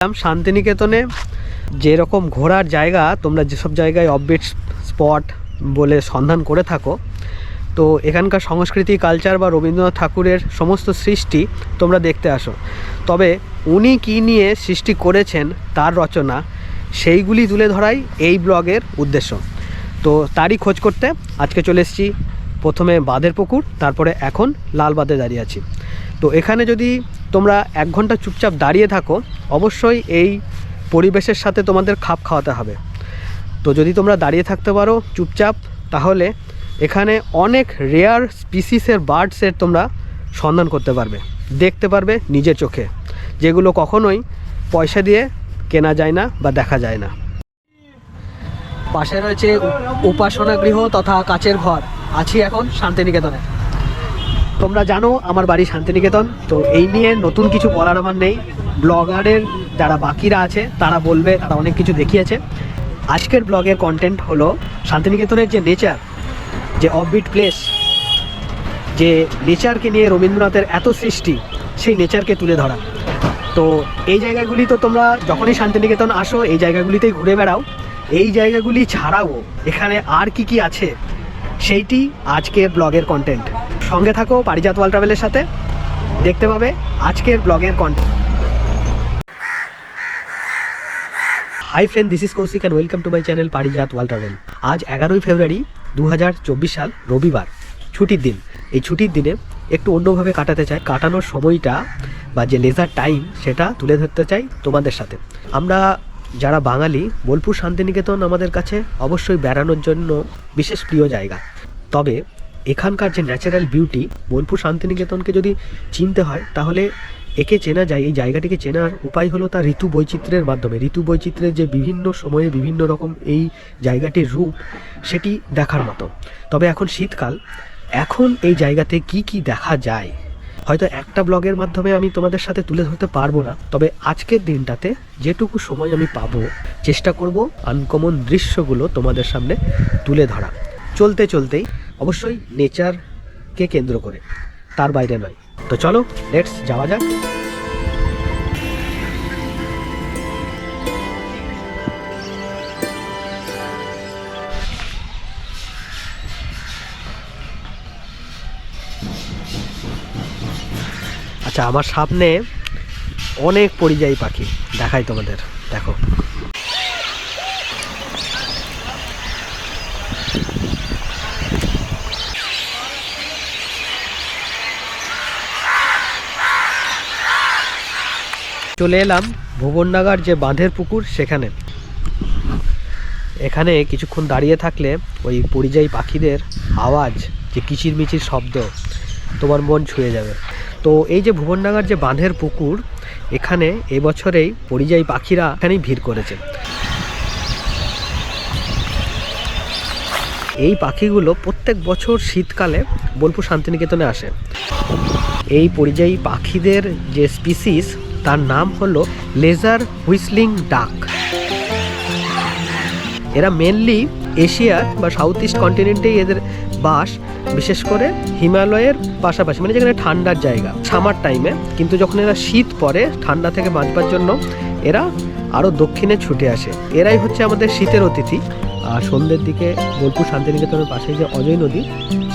শান্তিনিকেতনে যেরকম ঘোরার জায়গা, তোমরা যেসব জায়গায় অফবিট স্পট বলে সন্ধান করে থাকো, তো এখানকার সংস্কৃতি, কালচার বা রবীন্দ্রনাথ ঠাকুরের সমস্ত সৃষ্টি তোমরা দেখতে আসো। তবে উনি কী নিয়ে সৃষ্টি করেছেন, তার রচনা, সেইগুলি তুলে ধরাই এই ব্লগের উদ্দেশ্য। তো তারই খোঁজ করতে আজকে চলে এসেছি প্রথমে বাঁধের পুকুর, তারপরে এখন লালবাঁধে দাঁড়িয়ে আছি। তো এখানে যদি তোমরা 1 ঘন্টা চুপচাপ দাঁড়িয়ে থাকো, অবশ্যই এই পরিবেশের সাথে তোমাদের খাপ খাওয়াতে হবে। তো যদি তোমরা দাঁড়িয়ে থাকতে পারো চুপচাপ, তাহলে এখানে অনেক রেয়ার স্পিসিসের বার্ডসের তোমরা সন্ধান করতে পারবে, দেখতে পারবে নিজের চোখে, যেগুলো কখনোই পয়সা দিয়ে কেনা যায় না বা দেখা যায় না। পাশে রয়েছে উপাসনা গৃহ তথা কাচের ঘর। আছি এখন শান্তিনিকেতনে। তোমরা জানো আমার বাড়ি শান্তিনিকেতন, তো এই নিয়ে নতুন কিছু বলার আমার নেই। ব্লগারের যারা বাকিরা আছে তারা বলবে, তারা অনেক কিছু দেখিয়েছে। আজকের ব্লগের কন্টেন্ট হলো শান্তিনিকেতনের যে নেচার, যে অফবিট প্লেস, যে নেচারকে নিয়ে রবীন্দ্রনাথের এত সৃষ্টি, সেই নেচারকে তুলে ধরা। তো এই জায়গাগুলি তো তোমরা যখনই শান্তিনিকেতন আসো এই জায়গাগুলিতেই ঘুরে বেড়াও। এই জায়গাগুলি ছাড়াও এখানে আর কি কি আছে সেইটি আজকের ব্লগের কন্টেন্ট। সঙ্গে থাকো পারিজাত ওয়ার্ল্ড ট্রাভেলের সাথে, দেখতে পাবে আজকের ব্লগের content. Hi friend, this is Koushik and welcome to my channel Parijat world travel. আজ 11ই ফেব্রুয়ারি 2024 সাল, রবিবার, ছুটির দিন। এই ছুটির দিনে একটু অন্যভাবে কাটাতে চাই। কাটানোর সময়টা বা যে লেজার টাইম, সেটা তুলে ধরতে চাই তোমাদের সাথে। আমরা যারা বাঙালি, বোলপুর শান্তিনিকেতন আমাদের কাছে অবশ্যই বেড়ানোর জন্য বিশেষ প্রিয় জায়গা। তবে এখানকার যে ন্যাচারাল বিউটি, বোলপুর শান্তিনিকেতনকে যদি চিনতে হয় তাহলে একে চেনা যায়, এই জায়গাটিকে চেনার উপায় হলো তার ঋতু বৈচিত্র্যের মাধ্যমে। ঋতু বৈচিত্র্যের যে বিভিন্ন সময়ে বিভিন্ন রকম এই জায়গাটির রূপ, সেটি দেখার মতো। তবে এখন শীতকাল, এখন এই জায়গাতে কি কি দেখা যায় হয়তো একটা ব্লগের মাধ্যমে আমি তোমাদের সাথে তুলে ধরতে পারবো না। তবে আজকের দিনটাতে যেটুকু সময় আমি পাবো, চেষ্টা করব আনকমন দৃশ্যগুলো তোমাদের সামনে তুলে ধরা। চলতে চলতেই অবশ্যই নেচারকে কেন্দ্র করে, তার বাইরে নয়। তো চলো, লেটস যাওয়া যাক। আচ্ছা, আমার সামনে অনেক পরিযায়ী পাখি দেখাই তোমাদের, দেখো। চলে এলাম ভুবনডাঙ্গার যে বাঁধের পুকুর, সেখানে। এখানে কিছুক্ষণ দাঁড়িয়ে থাকলে ওই পরিযায়ী পাখিদের আওয়াজ, যে কিচিরমিচির শব্দ, তোমার মন ছুঁয়ে যাবে। তো এই যে ভুবনডাঙ্গার যে বাঁধের পুকুর, এখানে এবছরেই পরিযায়ী পাখিরা এখানেই ভিড় করেছে। এই পাখিগুলো প্রত্যেক বছর শীতকালে বোলপুর শান্তিনিকেতনে আসে। এই পরিযায়ী পাখিদের যে স্পিসিস, তার নাম হলো লেজার হুইসলিং ডাক। এরা মেনলি এশিয়ার বা সাউথ ইস্ট কন্টিনেন্টেই এদের বাস, বিশেষ করে হিমালয়ের পাশাপাশি, মানে যেখানে ঠান্ডার জায়গা, সামার টাইমে। কিন্তু যখন এরা শীত পড়ে, ঠান্ডা থেকে বাঁচবার জন্য এরা আরও দক্ষিণে ছুটে আসে। এরাই হচ্ছে আমাদের শীতের অতিথি। আর সন্ধ্যের দিকে বোলপুর শান্তিনিকেতনের পাশে যে অজয় নদী,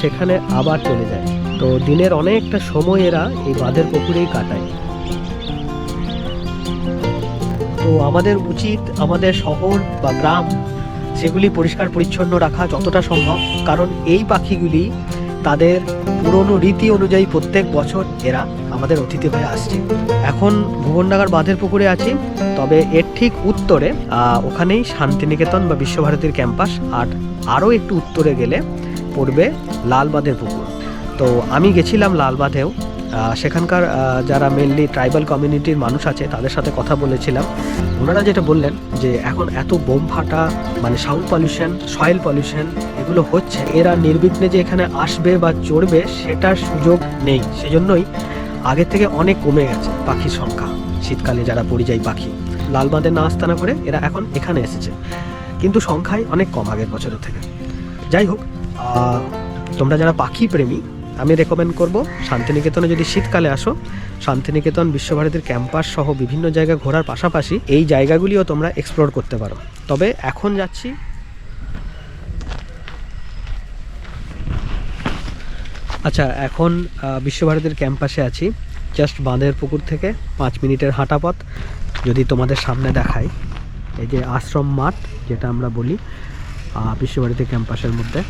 সেখানে আবার চলে যায়। তো দিনের অনেকটা সময় এরা এই বাঁধের পুকুরেই কাটায়। তো আমাদের উচিত আমাদের শহর বা গ্রাম, সেগুলি পরিষ্কার পরিচ্ছন্ন রাখা যতটা সম্ভব, কারণ এই পাখিগুলি তাদের পুরনো রীতি অনুযায়ী প্রত্যেক বছর এরা আমাদের অতিথি হয়ে আসছে। এখন ভুবনডাঙ্গার বাঁধের পুকুরে আছি, তবে এর ঠিক উত্তরে ওখানেই শান্তিনিকেতন বা বিশ্বভারতীর ক্যাম্পাস। আর আরও একটু উত্তরে গেলে পড়বে লালবাঁধের পুকুর। তো আমি গেছিলাম লালবাঁধেও। সেখানকার যারা মেনলি ট্রাইবাল কমিউনিটির মানুষ আছে, তাদের সাথে কথা বলেছিলাম। ওনারা যেটা বললেন, যে এখন এত বোম ফাটা, মানে সাউন্ড পলিউশন, সয়েল পলিউশন, এগুলো হচ্ছে, এরা নির্বিঘ্নে যে এখানে আসবে বা চড়বে সেটার সুযোগ নেই। সেজন্যই আগের থেকে অনেক কমে গেছে পাখির সংখ্যা। শীতকালে যারা পরিযায়ী পাখি লালবাঁধে না আস্তানা করে এরা এখন এখানে এসেছে, কিন্তু সংখ্যায় অনেক কম আগের বছরের থেকে। যাই হোক, তোমরা যারা পাখি প্রেমী, আমি রেকমেন্ড করব শান্তিনিকেতনে যদি শীতকালে আসো, শান্তিনিকেতন বিশ্বভারতীর ক্যাম্পাস সহ বিভিন্ন জায়গা ঘোরার পাশাপাশি এই জায়গাগুলিও তোমরা এক্সপ্লোর করতে পারো। তবে এখন যাচ্ছি আচ্ছা, এখন বিশ্বভারতীর ক্যাম্পাসে আছি। জাস্ট বাঁধের পুকুর থেকে 5 মিনিটের হাঁটা পথ। যদি তোমাদের সামনে দেখাই, এই যে আশ্রম মাঠ যেটা আমরা বলি বিশ্বভারতী ক্যাম্পাসের মধ্যে,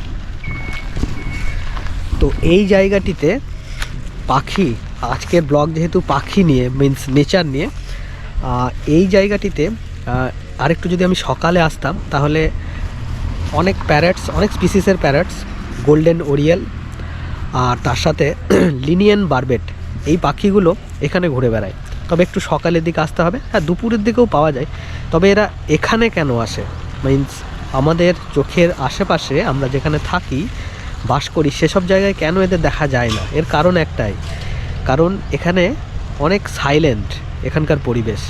তো এই জায়গাটিতে পাখি, আজকের ব্লগ যেহেতু পাখি নিয়ে মিন্স নেচার নিয়ে, এই জায়গাটিতে আরেকটু যদি আমি সকালে আসতাম তাহলে অনেক প্যারটস, অনেক স্পিসিসের প্যারটস, গোল্ডেন ওরিয়েল আর তার সাথে লিনিয়ান বারবেট, এই পাখিগুলো এখানে ঘুরে বেড়ায়। তবে একটু সকালের দিকে আসতে হবে। হ্যাঁ, দুপুরের দিকেও পাওয়া যায়। তবে এরা এখানে কেন আসে, মিন্স আমাদের চোখের আশেপাশে আমরা যেখানে থাকি, বাস করি, সেসব জায়গায় কেন এদের দেখা যায় না? এর কারণ একটাই, কারণ এখানে অনেক সাইলেন্ট এখানকার পরিবেশ,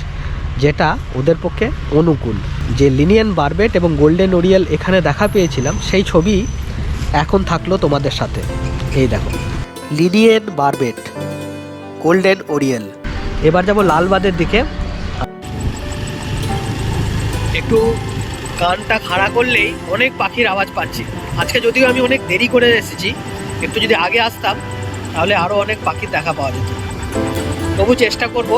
যেটা ওদের পক্ষে অনুকূল। যে লিনিয়ান বারবেট এবং গোল্ডেন ওরিয়েল এখানে দেখা পেয়েছিলাম, সেই ছবি এখন থাকলো তোমাদের সাথে। এই দেখো, লিনিয়ান বারবেট, গোল্ডেন ওরিয়েল। এবার যাব লালবাঁধের দিকে। একটু কানটা খাড়া করলেই অনেক পাখির আওয়াজ পাচ্ছি। আজকে যদিও আমি অনেক দেরি করে এসেছি, একটু যদি আগে আসতাম তাহলে আরও অনেক পাখির দেখা পাওয়া যেত। তবু চেষ্টা করব,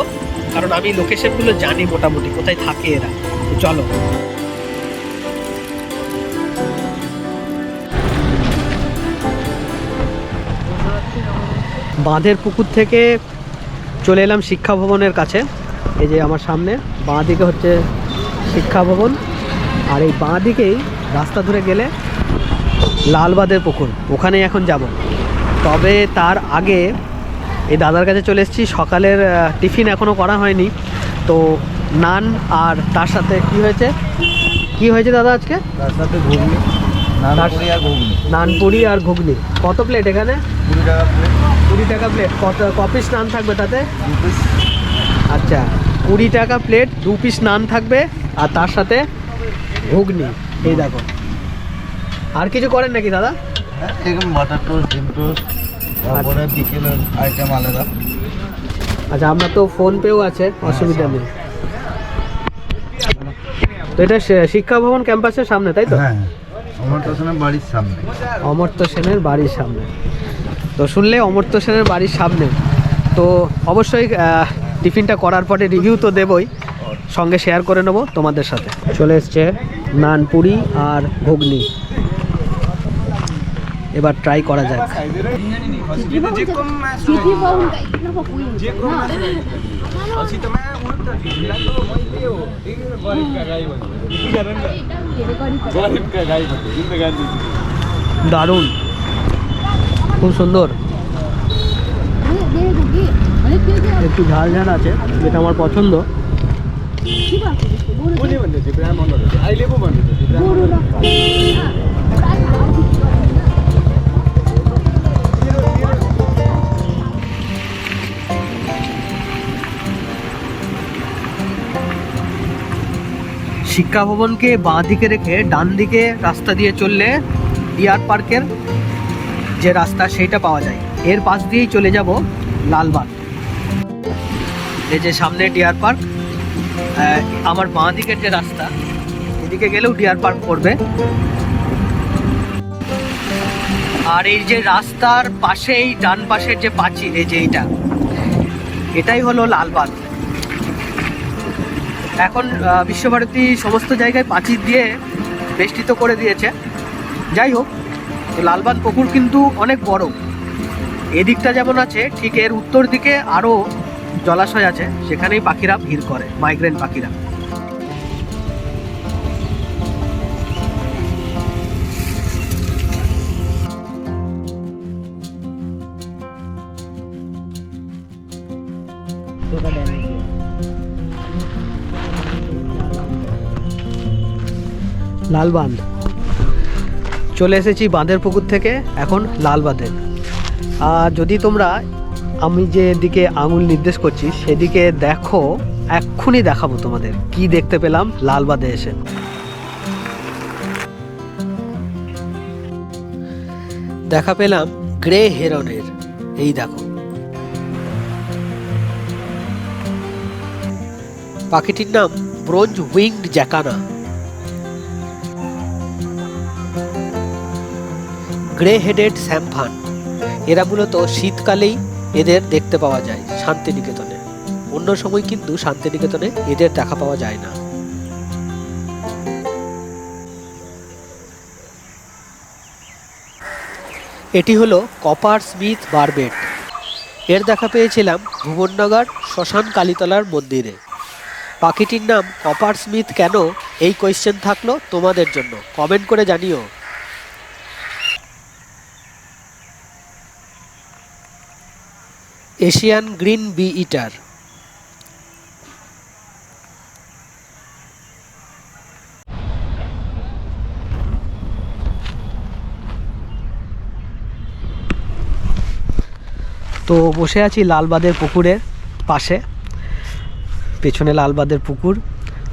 কারণ আমি লোকেশনগুলো জানি মোটামুটি কোথায় থাকে এরা। তো চলো। বাঁধের পুকুর থেকে চলে এলাম শিক্ষা ভবনের কাছে। এই যে আমার সামনে বাঁ দিকে হচ্ছে শিক্ষা ভবন, আর এই বাঁ দিকেই রাস্তা ধরে গেলে লালবাঁধের পুকুর, ওখানেই এখন যাব। তবে তার আগে এই দাদার কাছে চলে এসেছি। সকালের টিফিন এখনও করা হয়নি, তো নান আর তার সাথে কি হয়েছে দাদা আজকে? তার সাথে ঘুগনি, নানপুরি আর ঘুগনি। নানপুরি আর ঘুগনি। কত প্লেট এখানে? 20 টাকা প্লেট। 20 টাকা প্লেট। ক পিস নান থাকবে তাতে? 2 পিস। আচ্ছা, 20 টাকা প্লেট, 2 পিস নান থাকবে আর তার সাথে ঘুগনি। এই দেখো। আর কিছু করেন নাকি দাদা? হ্যাঁ, এরকম বাটার টোস্ট, ডিম টোস্ট, তারপরে বিকেলের আইটেম আলাদা। আচ্ছা, আপনার তো ফোনপেও আছে, অসুবিধা নেই। তো এটা শিক্ষা ভবন ক্যাম্পাসের সামনে, তাই তো? হ্যাঁ, অমর্ত্য সেনের বাড়ির সামনে। অমর্ত্য সেনের বাড়ির সামনে। তো শুনলে অমর্ত্য সেনের বাড়ির সামনে, তো অবশ্যই টিফিনটা করার পরে রিভিউ তো দেবই, সঙ্গে শেয়ার করে নেবো তোমাদের সাথে। চলে এসছে নানপুরি আর ঘুগনি, এবার ট্রাই করা যাক। দারুণ, খুব সুন্দর। একটু ঝাল ঝাল আছে, যেটা আমার পছন্দ। শিক্ষা ভবনকে বাঁ দিকে রেখে ডান দিকে রাস্তা দিয়ে চললে ডিয়ার পার্কের যে রাস্তা সেইটা পাওয়া যায়। এর পাশ দিয়েই চলে যাব লালবাঁধ। এই যে সামনে ডিয়ার পার্ক, আমার বাঁ দিকের যে রাস্তা, এদিকে গেলেও ডিয়ার পার্ক পড়বে। আর এই যে রাস্তার পাশেই ডান পাশের যে পাঁচিল, এই যে এটাই হলো লালবাঁধ। এখন বিশ্বভারতী সমস্ত জায়গায় পাঁচিল দিয়ে বেষ্টিত করে দিয়েছে। যাই হোক, লালবাঁধ পুকুর কিন্তু অনেক বড়। এদিকটা যেমন আছে, ঠিক এর উত্তর দিকে আরও জলাশয় আছে, সেখানেই পাখিরা ভিড় করে, মাইগ্রেন্ট পাখিরা। লালবাঁধ চলে এসেছি বাঁধের পুকুর থেকে, এখন লালবাঁধে। আর যদি তোমরা আমি যে দিকে আঙুল নির্দেশ করছি সেদিকে দেখো, এক্ষুনি দেখাবো তোমাদের কি দেখতে পেলাম লালবাঁধে এসে। দেখা পেলাম গ্রে হেরনের। এই দেখো, পাখিটির নাম ব্রোঞ্জ উইংড জ্যাকানা। গ্রে হেডেড স্যাম্পান, এরা মূলত শীতকালেই এদের দেখতে পাওয়া যায় শান্তিনিকেতনে, অন্য সময় কিন্তু শান্তিনিকেতনে এদের দেখা পাওয়া যায় না। এটি হলো কপার স্মিথ বারবেট। এর দেখা পেয়েছিলাম ভুবননগর শ্মশান কালীতলার মন্দিরে। পাখিটির নাম কপার স্মিথ কেন, এই কোয়েশ্চেন থাকলো তোমাদের জন্য, কমেন্ট করে জানিও। এশিয়ান গ্রিন বি ইটার। তো বসে আছি লালবাদের পুকুরের পাশে, পেছনে লালবাদের পুকুর।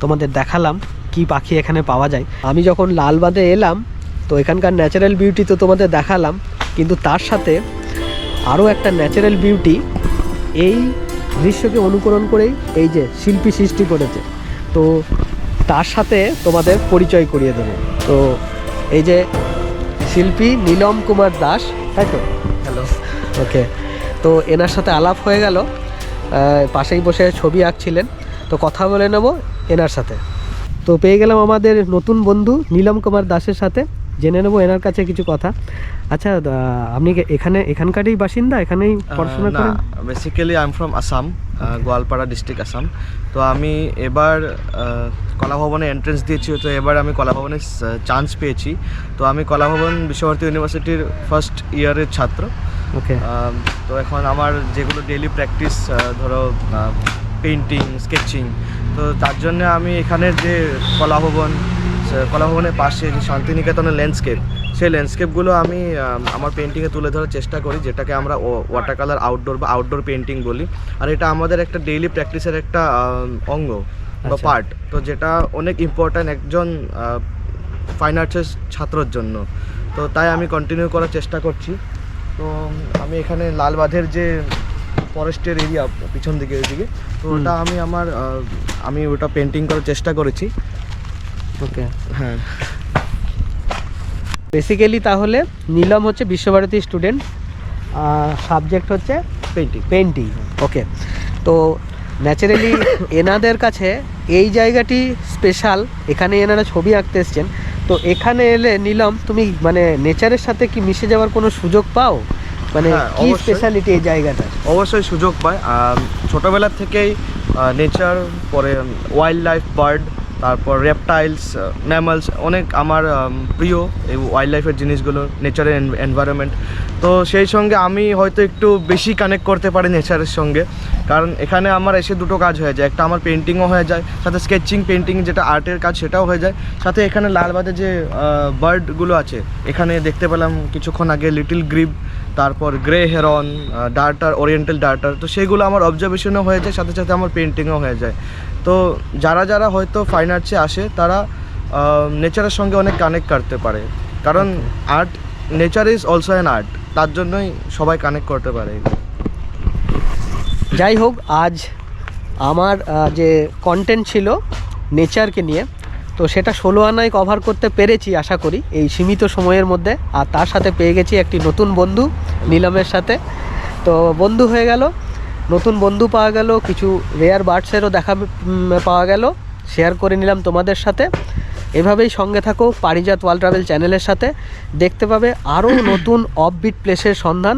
তোমাদের দেখালাম কি পাখি এখানে পাওয়া যায়। আমি যখন লালবাদে এলাম তো এখানকার ন্যাচারাল বিউটি তো তোমাদের দেখালাম, কিন্তু তার সাথে আরও একটা ন্যাচারাল বিউটি এই দৃশ্যকে অনুকরণ করেই এই যে শিল্পী সৃষ্টি করেছে, তো তার সাথে তোমাদের পরিচয় করিয়ে দেবো। তো এই যে শিল্পী নীলম কুমার দাস, তাই তো? হ্যালো। ওকে, তো এনার সাথে আলাপ হয়ে গেল, পাশেই বসে ছবি আঁকছিলেন, তো কথা বলে নেব এনার সাথে। তো পেয়ে গেলাম আমাদের নতুন বন্ধু নীলম কুমার দাসের সাথে, জেনে নেব এনার কাছে কিছু কথা। আচ্ছা, আপনি কি এখানকারই বাসিন্দা, এখানেই পড়াশোনা করেন? Basically I am from Assam, Goalpara district Assam. তো আমি এবার কলাভবনে এন্ট্রেন্স দিয়েছি, তো এবার আমি কলাভবনে চান্স পেয়েছি। তো আমি কলাভবন বিশ্বভারতী ইউনিভার্সিটির ফার্স্ট ইয়ারের ছাত্র। ওকে। তো এখন আমার যেগুলো ডেইলি প্র্যাকটিস, ধরো পেইন্টিং, স্কেচিং, তো তার জন্য আমি এখানের যে কলাভবনের পাশে যে শান্তিনিকেতনের ল্যান্ডস্কেপ, সেই ল্যান্ডস্কেপগুলো আমি আমার পেন্টিংয়ে তুলে ধরার চেষ্টা করি, যেটাকে আমরা ওয়াটার কালার আউটডোর বা আউটডোর পেন্টিং বলি। আর এটা আমাদের একটা ডেইলি প্র্যাকটিসের একটা অঙ্গ বা পার্ট, তো যেটা অনেক ইম্পর্ট্যান্ট একজন ফাইন আর্টসের ছাত্রর জন্য। তো তাই আমি কন্টিনিউ করার চেষ্টা করছি। তো আমি এখানে লালবাঁধের যে ফরেস্টের এরিয়া পিছন দিকে ওইদিকে, তো ওটা আমি ওটা পেন্টিং করার চেষ্টা করেছি। ওকে, হ্যাঁ। বেসিক্যালি তাহলে নীলম হচ্ছে বিশ্বভারতী স্টুডেন্ট, সাবজেক্ট হচ্ছে পেন্টিং। ওকে, তো ন্যাচারালি এনাদের কাছে এই জায়গাটি স্পেশাল, এখানে এনারা ছবি আঁকতে এসছেন। তো এখানে এলে নীলম, তুমি মানে নেচারের সাথে কি মিশে যাওয়ার কোনো সুযোগ পাও? মানে কি স্পেশালিটি এই জায়গাটা? অবশ্যই সুযোগ পায়। ছোটোবেলা থেকেই নেচার, পরে ওয়াইল্ড লাইফ, বার্ড, তারপর রেপটাইলস, ম্যামালস, অনেক আমার প্রিয় এই ওয়াইল্ড লাইফের জিনিসগুলো, নেচারের এনভায়রনমেন্ট। তো সেই সঙ্গে আমি হয়তো একটু বেশি কানেক্ট করতে পারি নেচারের সঙ্গে, কারণ এখানে আমার এসে দুটো কাজ হয়ে যায়, একটা আমার পেন্টিংও হয়ে যায়, সাথে স্কেচিং, পেন্টিং যেটা আর্টের কাজ সেটাও হয়ে যায়, সাথে এখানে লালবাঁধে যে বার্ডগুলো আছে, এখানে দেখতে পেলাম কিছুক্ষণ আগে লিটল গ্রিব, তারপর grey heron, darter, oriental darter, তো সেগুলো আমার অবজারভেশনও হয়ে যায়, সাথে সাথে আমার পেন্টিংও হয়ে যায়। তো যারা হয়তো ফাইন আর্টসে আসে তারা নেচারের সঙ্গে অনেক কানেক্ট করতে পারে, কারণ art, nature is also an art, তার জন্যই সবাই কানেক্ট করতে পারে। যাই হোক, আজ আমার যে কন্টেন্ট ছিল নেচারকে নিয়ে, তো সেটা 16 আনায় কভার করতে পেরেছি আশা করি এই সীমিত সময়ের মধ্যে। আর তার সাথে পেয়ে গেছি একটি নতুন বন্ধু নীলমের সাথে, তো বন্ধু হয়ে গেল, নতুন বন্ধু পাওয়া গেল, কিছু রেয়ার বার্ডসেরও দেখা পাওয়া গেল, শেয়ার করে নিলাম তোমাদের সাথে। এভাবেই সঙ্গে থাকো পারিজাত ওয়ার্ল্ড ট্রাভেল চ্যানেলের সাথে, দেখতে পাবে আরও নতুন অফবিট প্লেসের সন্ধান।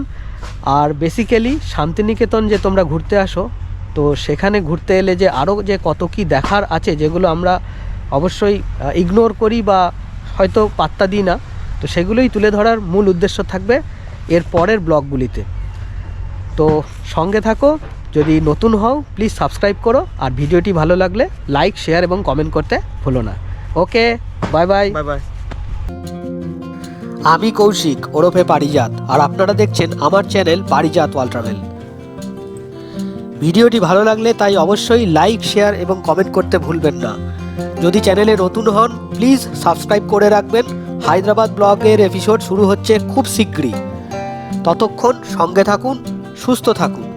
আর বেসিক্যালি শান্তিনিকেতন যে তোমরা ঘুরতে আসো, তো সেখানে ঘুরতে এলে যে আরও যে কত কী দেখার আছে, যেগুলো আমরা অবশ্যই ইগনোর করি বা হয়তো পাত্তা দিই না, তো সেগুলোই তুলে ধরার মূল উদ্দেশ্য থাকবে এর পরের ব্লগগুলিতে। তো সঙ্গে থাকো, যদি নতুন হও প্লিজ সাবস্ক্রাইব করো, আর ভিডিওটি ভালো লাগলে লাইক, শেয়ার এবং কমেন্ট করতে ভুলো না। ওকে, বাই বাই। Bye bye. আমি কৌশিক ওরফে পারিজাত, আর আপনারা দেখছেন আমার চ্যানেল পারিজাত ওয়ার্ল্ড ট্রাভেল। ভিডিওটি ভালো লাগলে তাই অবশ্যই লাইক, শেয়ার এবং কমেন্ট করতে ভুলবেন না। যদি চ্যানেলে নতুন হন প্লিজ সাবস্ক্রাইব করে রাখবেন। হায়দ্রাবাদ ব্লগের এপিসোড শুরু হচ্ছে খুব শীঘ্রই। ততক্ষণ সঙ্গে থাকুন, সুস্থ থাকুন।